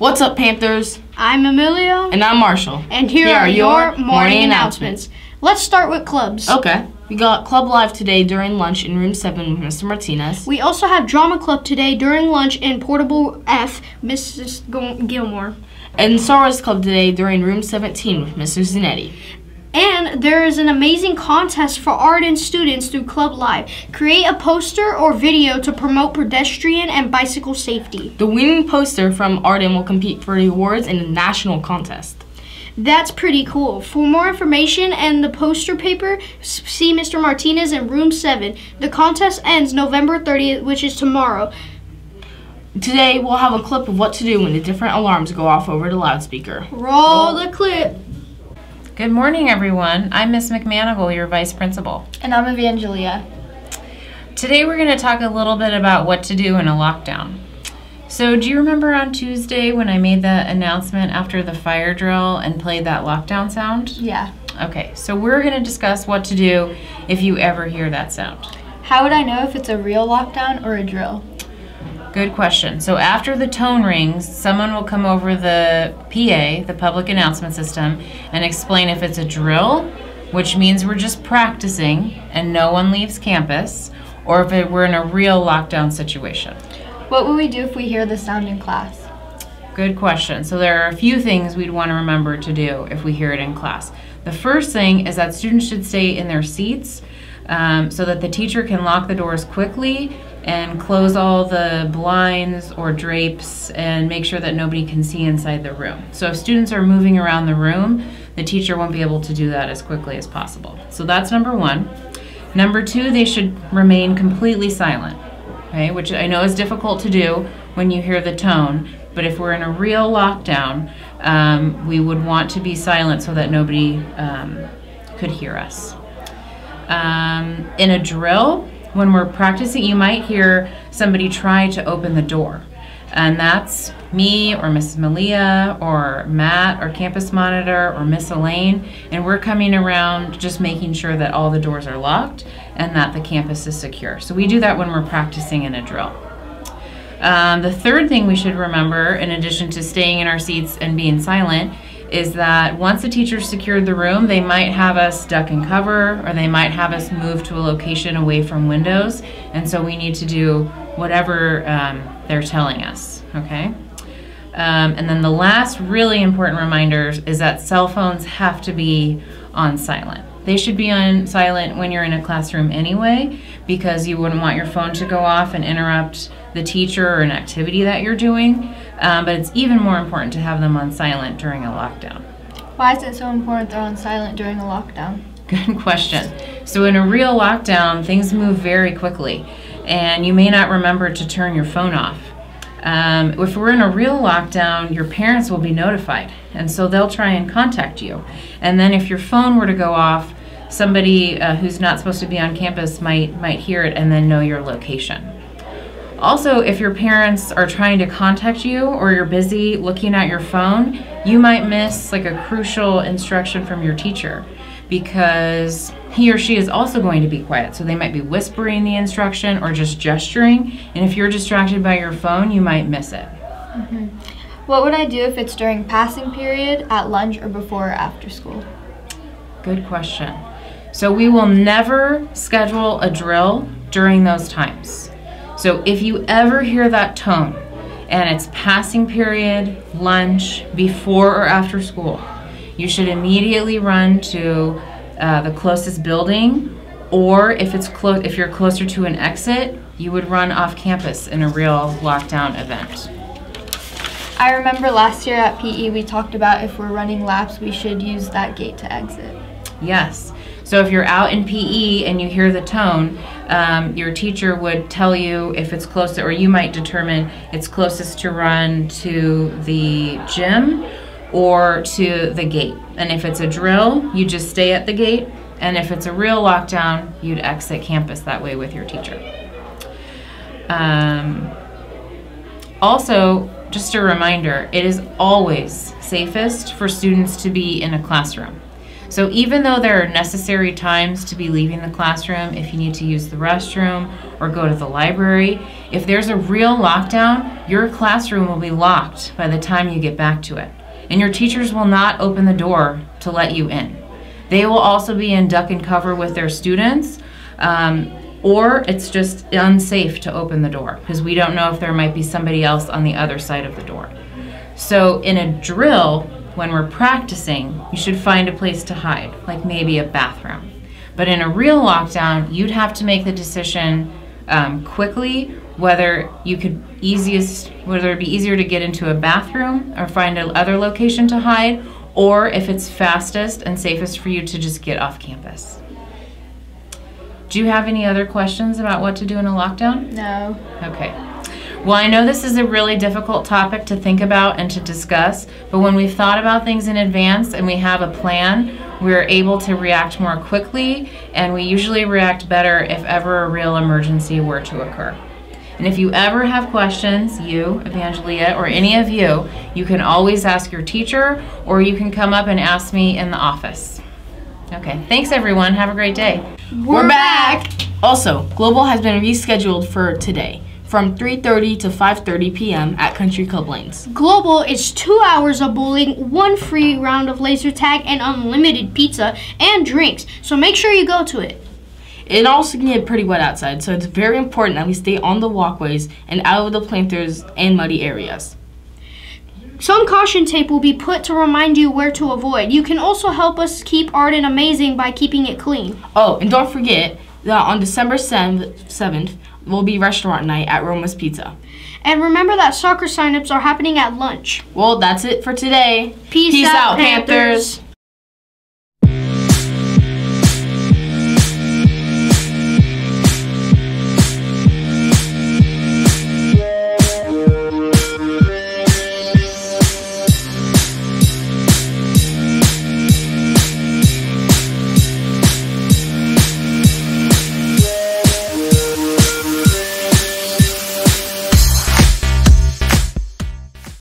What's up, Panthers? I'm Emilio. And I'm Marshall. And here are your morning announcements. Let's start with clubs. Okay. We got Club Live today during lunch in room 7 with Mr. Martinez. We also have Drama Club today during lunch in Portable F, Mrs. Gilmore. And Star Wars Club today during room 17 with Mr. Zanetti. And there is an amazing contest for Arden students through Club Live. Create a poster or video to promote pedestrian and bicycle safety. The winning poster from Arden will compete for the awards in a national contest. That's pretty cool. For more information and the poster paper, see Mr. Martinez in room 7. The contest ends November 30th, which is tomorrow. Today, we'll have a clip of what to do when the different alarms go off over the loudspeaker. Roll the clip. Good morning, everyone. I'm Miss McManigal, your Vice Principal. And I'm Evangelia. Today we're going to talk a little bit about what to do in a lockdown. So do you remember on Tuesday when I made the announcement after the fire drill and played that lockdown sound? Yeah. Okay, so we're going to discuss what to do if you ever hear that sound. How would I know if it's a real lockdown or a drill? Good question. So after the tone rings, someone will come over the PA, the public announcement system, and explain if it's a drill, which means we're just practicing and no one leaves campus, or if we're in a real lockdown situation. What would we do if we hear the sound in class? Good question. So there are a few things we'd want to remember to do if we hear it in class. The first thing is that students should stay in their seats so that the teacher can lock the doors quickly and close all the blinds or drapes and make sure that nobody can see inside the room. So if students are moving around the room, the teacher won't be able to do that as quickly as possible. So that's number one. Number two, they should remain completely silent, okay, which I know is difficult to do when you hear the tone, but if we're in a real lockdown, we would want to be silent so that nobody could hear us. In a drill, when we're practicing, you might hear somebody try to open the door. And that's me or Mrs. Malia or Matt or campus monitor or Miss Elaine. And we're coming around just making sure that all the doors are locked and that the campus is secure. So we do that when we're practicing in a drill. The third thing we should remember, in addition to staying in our seats and being silent, is that once the teacher's secured the room, they might have us duck and cover, or they might have us move to a location away from windows, and so we need to do whatever they're telling us, okay? And then the last really important reminder is that cell phones have to be on silent. They should be on silent when you're in a classroom anyway, because you wouldn't want your phone to go off and interrupt the teacher or an activity that you're doing, but it's even more important to have them on silent during a lockdown. Why is it so important they're on silent during a lockdown? Good question. So in a real lockdown, things move very quickly, and you may not remember to turn your phone off. If we're in a real lockdown, your parents will be notified, and so they'll try and contact you. And then if your phone were to go off, somebody who's not supposed to be on campus might hear it and then know your location. Also, if your parents are trying to contact you or you're busy looking at your phone, you might miss like a crucial instruction from your teacher because he or she is also going to be quiet. So they might be whispering the instruction or just gesturing, and if you're distracted by your phone, you might miss it. Mm-hmm. What would I do if it's during passing period, at lunch, or before or after school? Good question. So we will never schedule a drill during those times. So if you ever hear that tone and it's passing period, lunch, before or after school, you should immediately run to the closest building, or if you're closer to an exit, you would run off campus in a real lockdown event. I remember last year at PE we talked about if we're running laps, we should use that gate to exit. Yes. So if you're out in PE and you hear the tone, your teacher would tell you if it's close, or you might determine it's closest to run to the gym or to the gate. And if it's a drill, you just stay at the gate. And if it's a real lockdown, you'd exit campus that way with your teacher. Also, just a reminder, it is always safest for students to be in a classroom. So even though there are necessary times to be leaving the classroom, if you need to use the restroom or go to the library, if there's a real lockdown, your classroom will be locked by the time you get back to it. And your teachers will not open the door to let you in. They will also be in duck and cover with their students, or it's just unsafe to open the door because we don't know if there might be somebody else on the other side of the door. So in a drill, when we're practicing, you should find a place to hide, like maybe a bathroom. But in a real lockdown, you'd have to make the decision quickly whether it'd be easier to get into a bathroom or find another location to hide, or if it's fastest and safest for you to just get off campus. Do you have any other questions about what to do in a lockdown? No. Okay. Well, I know this is a really difficult topic to think about and to discuss, but when we've thought about things in advance and we have a plan, we're able to react more quickly, and we usually react better if ever a real emergency were to occur. And if you ever have questions, you, Evangelia, or any of you, you can always ask your teacher, or you can come up and ask me in the office. Okay, thanks everyone. Have a great day. We're back! Also, Global has been rescheduled for today from 3:30 to 5:30 p.m. at Country Club Lanes. Global is 2 hours of bowling, 1 free round of laser tag, and unlimited pizza and drinks. So make sure you go to it. It also can get pretty wet outside, so it's very important that we stay on the walkways and out of the planters and muddy areas. Some caution tape will be put to remind you where to avoid. You can also help us keep Arden amazing by keeping it clean. Oh, and don't forget that on December 7th will be restaurant night at Roma's Pizza. And remember that soccer signups are happening at lunch. Well, that's it for today. Peace out, Panthers.